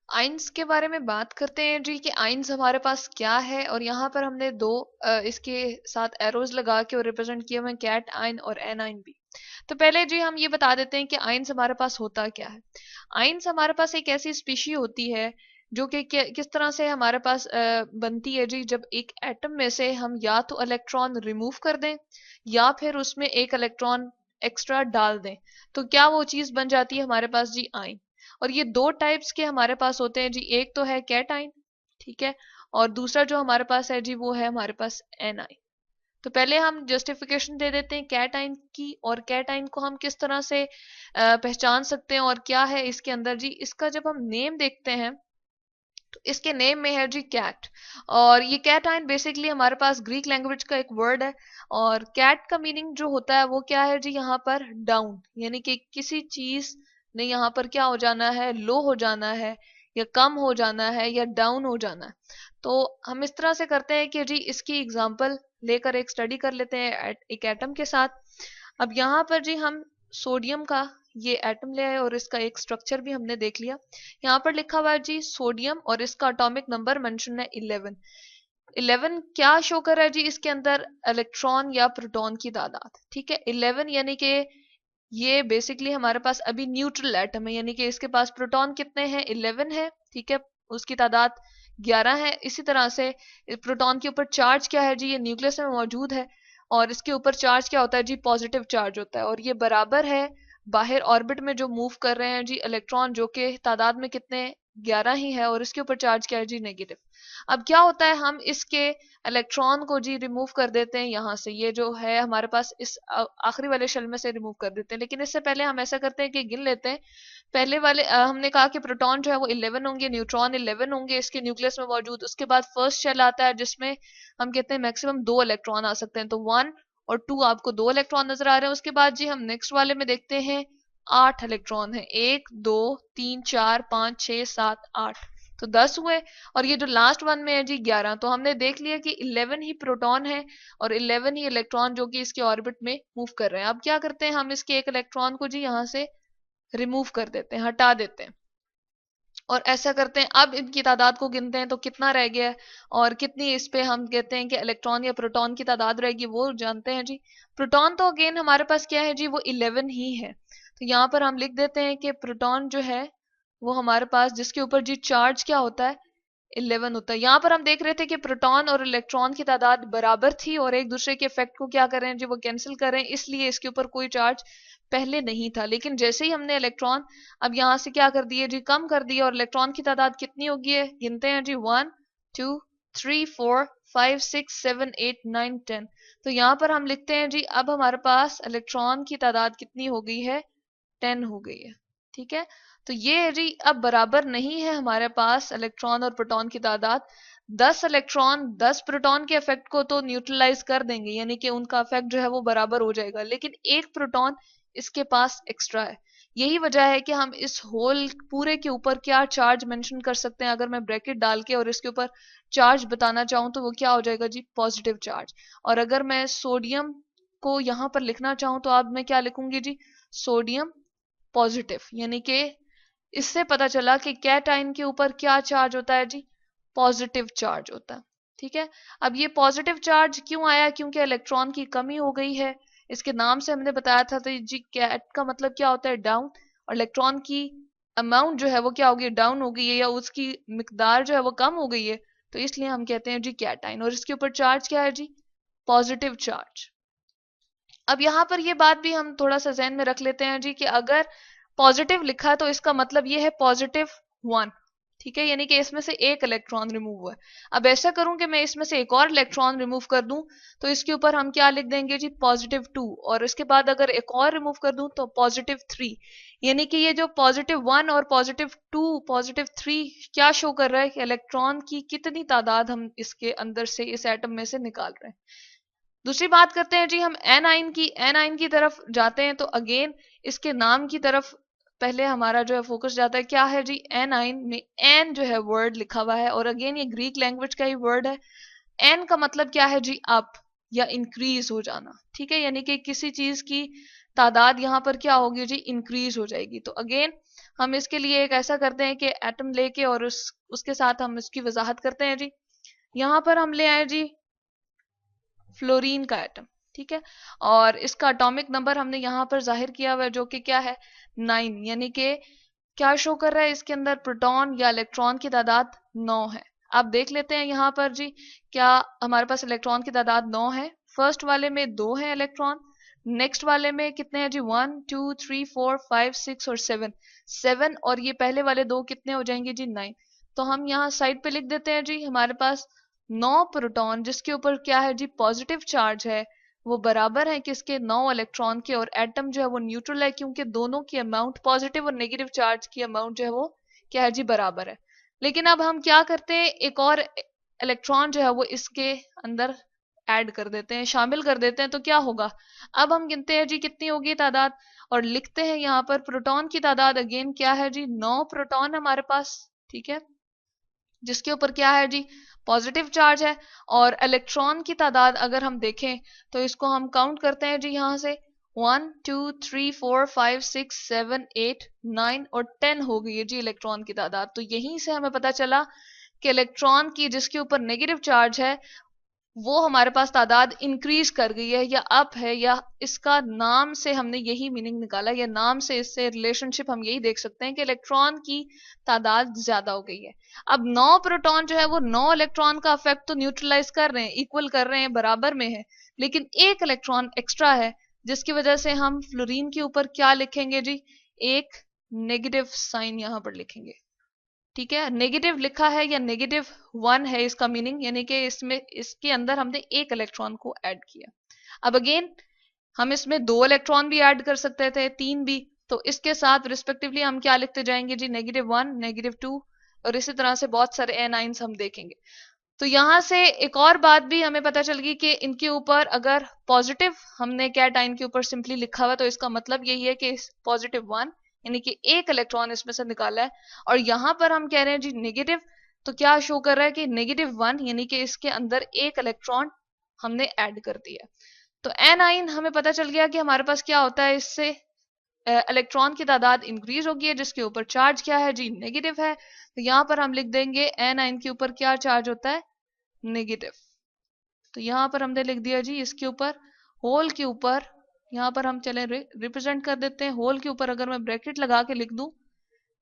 Ions के बारे में बात करते हैं जी कि आइंस हमारे पास क्या है। और यहाँ पर हमने दो इसके साथ एरोज लगा के और रिप्रेजेंट किए हुए हैं, कैट आइन और एन आइन भी। तो पहले जी हम ये बता देते हैं कि आइंस हमारे पास होता क्या है। आइंस हमारे पास एक ऐसी स्पीशी होती है जो कि किस तरह से हमारे पास बनती है जी, जब एक एटम में से हम या तो इलेक्ट्रॉन रिमूव कर दें या फिर उसमें एक इलेक्ट्रॉन एक्स्ट्रा डाल दें, तो क्या वो चीज बन जाती है हमारे पास जी आइन। और ये दो टाइप्स के हमारे पास होते हैं जी, एक तो है कैटाइन, ठीक है, और दूसरा जो हमारे पास है जी वो है हमारे पास एनाइन। तो पहले हम जस्टिफिकेशन दे देते हैं कैटाइन की, और कैटाइन को हम किस तरह से पहचान सकते हैं और क्या है इसके अंदर जी। इसका जब हम नेम देखते हैं तो इसके नेम में है जी कैट। और ये कैटाइन बेसिकली हमारे पास ग्रीक लैंग्वेज का एक वर्ड है। और कैट का मीनिंग जो होता है वो क्या है जी, यहाँ पर डाउन, यानी कि किसी चीज ने यहाँ पर क्या हो जाना है, लो हो जाना है या कम हो जाना है या डाउन हो जाना है। तो हम इस तरह से करते हैं कि जी इसकी एग्जांपल लेकर एक स्टडी कर लेते हैं एक एटम के साथ। अब यहाँ पर जी हम सोडियम का ये एटम ले आए और इसका एक स्ट्रक्चर भी हमने देख लिया। यहाँ पर लिखा हुआ है जी सोडियम और इसका एटॉमिक नंबर मेंशन है 11। 11 क्या शो कर रहा है जी, इसके अंदर इलेक्ट्रॉन या प्रोटॉन की तादाद, ठीक है। 11 यानी कि ये बेसिकली हमारे पास अभी न्यूट्रल एटम है, यानी कि इसके पास प्रोटॉन कितने हैं, 11 है, ठीक है, उसकी तादाद 11 है। इसी तरह से प्रोटॉन के ऊपर चार्ज क्या है जी, ये न्यूक्लियस में मौजूद है और इसके ऊपर चार्ज क्या होता है जी, पॉजिटिव चार्ज होता है। और ये बराबर है बाहर ऑर्बिट में जो मूव कर रहे हैं जी इलेक्ट्रॉन, जो कि तादाद में कितने 11 ही है, और इसके ऊपर चार्ज क्या है जी, नेगेटिव। अब क्या होता है, हम इसके इलेक्ट्रॉन को जी रिमूव कर देते हैं यहाँ से, ये जो है हमारे पास इस आखिरी वाले शेल में से रिमूव कर देते हैं। लेकिन इससे पहले हम ऐसा करते हैं कि गिन लेते हैं। पहले वाले हमने कहा कि प्रोटॉन जो है वो 11 होंगे, न्यूट्रॉन 11 होंगे इसके न्यूक्लियस में मौजूद। उसके बाद फर्स्ट शेल आता है जिसमें हम कहते हैं मैक्सिमम 2 इलेक्ट्रॉन आ सकते हैं, तो 1 और 2 आपको 2 इलेक्ट्रॉन नजर आ रहे हैं। उसके बाद जी हम नेक्स्ट वाले में देखते हैं 8 इलेक्ट्रॉन है, 1 2 3 4 5 6 7 8, तो 10 हुए। और ये जो लास्ट वन में है जी 11, तो हमने देख लिया कि 11 ही प्रोटॉन है और 11 ही इलेक्ट्रॉन जो कि इसके ऑर्बिट में मूव कर रहे हैं। अब क्या करते हैं, हम इसके एक इलेक्ट्रॉन को जी यहाँ से रिमूव कर देते हैं, हटा देते हैं। और ऐसा करते हैं, अब इनकी तादाद को गिनते हैं तो कितना रह गया है और कितनी इस पे हम कहते हैं कि इलेक्ट्रॉन या प्रोटॉन की तादाद रहेगी, वो जानते हैं जी। प्रोटॉन तो अगेन हमारे पास क्या है जी, वो 11 ही है। तो यहाँ पर हम लिख देते हैं कि प्रोटॉन जो है वो हमारे पास जिसके ऊपर जी चार्ज क्या होता है, 11 होता है। यहाँ पर हम देख रहे थे कि प्रोटॉन और इलेक्ट्रॉन की तादाद बराबर थी और एक दूसरे के इफेक्ट को क्या कर रहे हैं जी, वो कैंसिल कर रहे हैं, इसलिए इसके ऊपर कोई चार्ज पहले नहीं था। लेकिन जैसे ही हमने इलेक्ट्रॉन अब यहाँ से क्या कर दिए जी, कम कर दिया, और इलेक्ट्रॉन की तादाद कितनी होगी है, गिनते हैं जी, 1 2 3 4 5 6 7 8 9 10। तो यहाँ पर हम लिखते हैं जी, अब हमारे पास इलेक्ट्रॉन की तादाद कितनी हो गई है, 10 हो गई है, ठीक है। तो ये जी अब बराबर नहीं है हमारे पास इलेक्ट्रॉन और प्रोटॉन की तादाद। 10 इलेक्ट्रॉन 10 प्रोटॉन के इफेक्ट को तो न्यूट्रलाइज कर देंगे, यानी कि उनका इफेक्ट जो है वो बराबर हो जाएगा, लेकिन एक प्रोटॉन इसके पास एक्स्ट्रा है। यही वजह है कि हम इस होल पूरे के ऊपर क्या चार्ज मेंशन कर सकते हैं, अगर मैं ब्रैकेट डाल के और इसके ऊपर चार्ज बताना चाहूं तो वो क्या हो जाएगा जी, पॉजिटिव चार्ज। और अगर मैं सोडियम को यहां पर लिखना चाहूं तो अब मैं क्या लिखूंगी जी, सोडियम पॉजिटिव, यानी कि इससे पता चला कि कैटाइन के ऊपर क्या चार्ज होता है जी, पॉजिटिव चार्ज होता है, ठीक है। अब ये पॉजिटिव चार्ज क्यों आया, क्योंकि इलेक्ट्रॉन की कमी हो गई है। इसके नाम से हमने बताया था तो जी कैट का मतलब क्या होता है, डाउन, और इलेक्ट्रॉन की अमाउंट जो है वो क्या हो गई, डाउन हो गई है, या उसकी मिकदार जो है वो कम हो गई है, तो इसलिए हम कहते हैं जी कैटाइन। और इसके ऊपर चार्ज क्या है जी, पॉजिटिव चार्ज। अब यहाँ पर ये बात भी हम थोड़ा सा जहन में रख लेते हैं जी कि अगर पॉजिटिव लिखा है तो इसका मतलब ये है पॉजिटिव 1, ठीक है, यानी कि इसमें से एक इलेक्ट्रॉन रिमूव हुआ है। अब ऐसा करूं कि मैं इसमें से एक और इलेक्ट्रॉन रिमूव कर दूं, तो इसके ऊपर हम क्या लिख देंगे जी, पॉजिटिव 2, और इसके बाद अगर एक और रिमूव कर दूं तो पॉजिटिव 3। यानी कि ये जो पॉजिटिव 1 और पॉजिटिव 2 पॉजिटिव 3 क्या शो कर रहा है कि इलेक्ट्रॉन की कितनी तादाद हम इसके अंदर से इस एटम में से निकाल रहे हैं। दूसरी बात करते हैं जी हम एनाइन की। एनाइन की तरफ जाते हैं तो अगेन इसके नाम की तरफ पहले हमारा जो है फोकस जाता है, क्या है जी, एनाइन में एन जो है वर्ड लिखा हुआ है, और अगेन ये ग्रीक लैंग्वेज का ही वर्ड है। एन का मतलब क्या है जी, अप या इंक्रीज हो जाना, ठीक है, यानी कि किसी चीज की तादाद यहाँ पर क्या होगी जी, इंक्रीज हो जाएगी। तो अगेन हम इसके लिए एक ऐसा करते हैं कि एटम लेके और उसके साथ हम इसकी वजाहत करते हैं जी। यहां पर हम ले आए जी फ्लोरीन का एटम, ठीक है, और इसका एटॉमिक नंबर हमने यहां पर जाहिर किया हुआ है जो कि क्या है 9, यानी कि क्या शो कर रहा है इसके अंदर प्रोटॉन या इलेक्ट्रॉन की तादाद 9 है। आप देख लेते हैं यहाँ पर जी क्या हमारे पास इलेक्ट्रॉन की तादाद 9 है। फर्स्ट वाले में 2 है इलेक्ट्रॉन, नेक्स्ट वाले में कितने हैं जी 1 2 3 4 5 6 और 7, और ये पहले वाले दो कितने हो जाएंगे जी 9। तो हम यहाँ साइड पे लिख देते हैं जी हमारे पास 9 प्रोटॉन जिसके ऊपर क्या है जी पॉजिटिव चार्ज है, वो बराबर है किसके 9 इलेक्ट्रॉन के, और एटम जो है वो न्यूट्रल है क्योंकि दोनों की अमाउंट पॉजिटिव और नेगेटिव चार्ज की अमाउंट जो है वो क्या है जी बराबर है। लेकिन अब हम क्या करते हैं एक और इलेक्ट्रॉन जो है वो इसके अंदर ऐड कर देते हैं, शामिल कर देते हैं, तो क्या होगा अब हम गिनते हैं जी कितनी होगी तादाद और लिखते हैं यहाँ पर प्रोटॉन की तादाद अगेन क्या है जी 9 प्रोटॉन हमारे पास, ठीक है, जिसके ऊपर क्या है जी पॉजिटिव चार्ज है। और इलेक्ट्रॉन की तादाद अगर हम देखें तो इसको हम काउंट करते हैं जी यहाँ से 1 2 3 4 5 6 7 8 9 और 10 हो गई है जी इलेक्ट्रॉन की तादाद। तो यहीं से हमें पता चला कि इलेक्ट्रॉन की जिसके ऊपर नेगेटिव चार्ज है वो हमारे पास तादाद इंक्रीज कर गई है या अप है, या इसका नाम से हमने यही मीनिंग निकाला, या नाम से इससे रिलेशनशिप हम यही देख सकते हैं कि इलेक्ट्रॉन की तादाद ज्यादा हो गई है। अब 9 प्रोटॉन जो है वो 9 इलेक्ट्रॉन का इफेक्ट तो न्यूट्रलाइज कर रहे हैं, इक्वल कर रहे हैं, बराबर में है, लेकिन एक इलेक्ट्रॉन एक्स्ट्रा है जिसकी वजह से हम फ्लोरीन के ऊपर क्या लिखेंगे जी एक नेगेटिव साइन यहां पर लिखेंगे, ठीक है, नेगेटिव लिखा है या -1 है इसका मीनिंग, यानी कि इसमें इसके अंदर हमने एक इलेक्ट्रॉन को ऐड किया। अब अगेन हम इसमें 2 इलेक्ट्रॉन भी ऐड कर सकते थे, 3 भी, तो इसके साथ रिस्पेक्टिवली हम क्या लिखते जाएंगे जी -1 -2 और इसी तरह से बहुत सारे एनाइंस हम देखेंगे। तो यहां से एक और बात भी हमें पता चल गई कि इनके ऊपर अगर पॉजिटिव हमने कैटाइन के ऊपर सिंपली लिखा हुआ तो इसका मतलब यही है कि +1 यानी कि एक इलेक्ट्रॉन इसमें से निकाला है, और यहां पर हम कह रहे हैं जी नेगेटिव, तो क्या शो कर रहा है कि -1 यानी कि इसके अंदर एक इलेक्ट्रॉन हमने ऐड कर दिया। तो एनाइन हमें पता चल गया कि हमारे पास क्या होता है, इससे इलेक्ट्रॉन की तादाद इंक्रीज होगी है जिसके ऊपर चार्ज क्या है जी नेगेटिव है। तो यहां पर हम लिख देंगे एनाइन के ऊपर क्या चार्ज होता है नेगेटिव। तो यहां पर हमने लिख दिया जी इसके ऊपर होल के ऊपर, यहां पर हम चले रिप्रेजेंट कर देते हैं होल के ऊपर, अगर मैं ब्रैकेट लगा के लिख दूं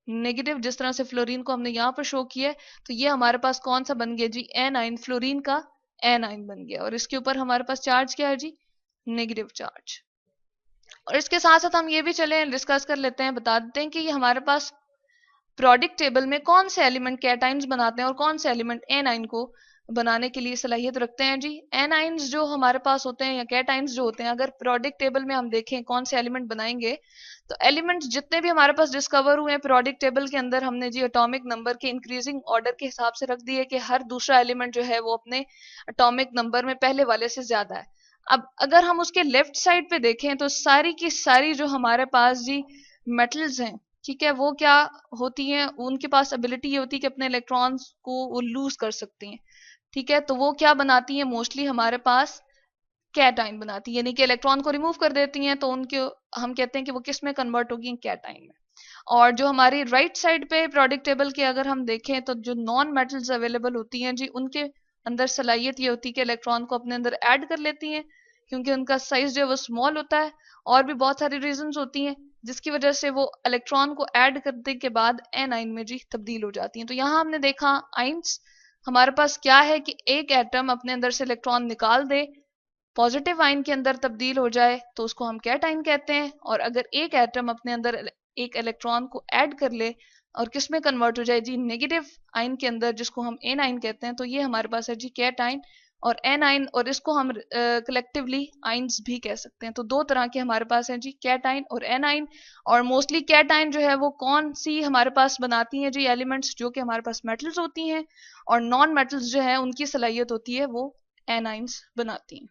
नेगेटिव जिस तरह से फ्लोरीन को हमने यहाँ पर शो किया है, तो ये हमारे पास कौन सा बन गया जी एनाइन, फ्लोरीन का एनाइन बन गया, और इसके ऊपर हमारे पास चार्ज क्या है जी नेगेटिव चार्ज। और इसके साथ साथ हम ये भी चले डिस्कस कर लेते हैं, बता देते हैं कि ये हमारे पास प्रोडिक्ट टेबल में कौन से एलिमेंट कैटाइंस बनाते हैं और कौन से एलिमेंट एनाइन को बनाने के लिए सलाहियत रखते हैं जी। एनाइंस जो हमारे पास होते हैं या कैटाइंस जो होते हैं, अगर प्रोडिक्ट टेबल में हम देखें कौन से एलिमेंट बनाएंगे, तो एलिमेंट्स जितने भी हमारे पास डिस्कवर हुए हैं प्रोडिक्ट टेबल के अंदर हमने जी एटॉमिक नंबर के इंक्रीजिंग ऑर्डर के हिसाब से रख दिए कि हर दूसरा एलिमेंट जो है वो अपने एटॉमिक नंबर में पहले वाले से ज्यादा है। अब अगर हम उसके लेफ्ट साइड पे देखें तो सारी की सारी जो हमारे पास जी मेटल्स हैं, ठीक है, वो क्या होती हैं, उनके पास एबिलिटी ये होती है कि अपने इलेक्ट्रॉन्स को वो लूज कर सकती हैं, ठीक है, तो वो क्या बनाती हैं मोस्टली हमारे पास कैटाइन बनाती है, यानी कि इलेक्ट्रॉन को रिमूव कर देती हैं, तो उनके हम कहते हैं कि वो किस में कन्वर्ट होगी कैटाइन में। और जो हमारी राइट साइड पे प्रोडिक्ट टेबल के अगर हम देखें तो जो नॉन मेटल्स अवेलेबल होती हैं जी उनके अंदर सलाहियत ये होती है कि इलेक्ट्रॉन को अपने अंदर ऐड कर लेती हैं क्योंकि उनका साइज जो है वो स्मॉल होता है, और भी बहुत सारी रीजंस होती हैं जिसकी वजह से वो इलेक्ट्रॉन को ऐड करने के बाद एनाइन में जी तब्दील हो जाती हैं। तो यहाँ हमने देखा आइंस हमारे पास क्या है कि एक एटम अपने अंदर से इलेक्ट्रॉन निकाल दे, पॉजिटिव आइन के अंदर तब्दील हो जाए तो उसको हम कैटाइन कहते हैं, और अगर एक एटम अपने अंदर एक इलेक्ट्रॉन को ऐड कर ले और किस में कन्वर्ट हो जाए जी नेगेटिव आइन के अंदर जिसको हम एनाइन कहते हैं, तो ये हमारे पास है जी कैटाइन और एनाइन, और इसको हम कलेक्टिवली आइंस भी कह सकते हैं। तो दो तरह के हमारे पास हैं जी कैटाइन और एनाइन, और मोस्टली कैटाइन जो है वो कौन सी हमारे पास बनाती हैं जी एलिमेंट्स जो कि हमारे पास मेटल्स होती हैं, और नॉन मेटल्स जो है उनकी सलाहियत होती है वो एनाइंस बनाती हैं।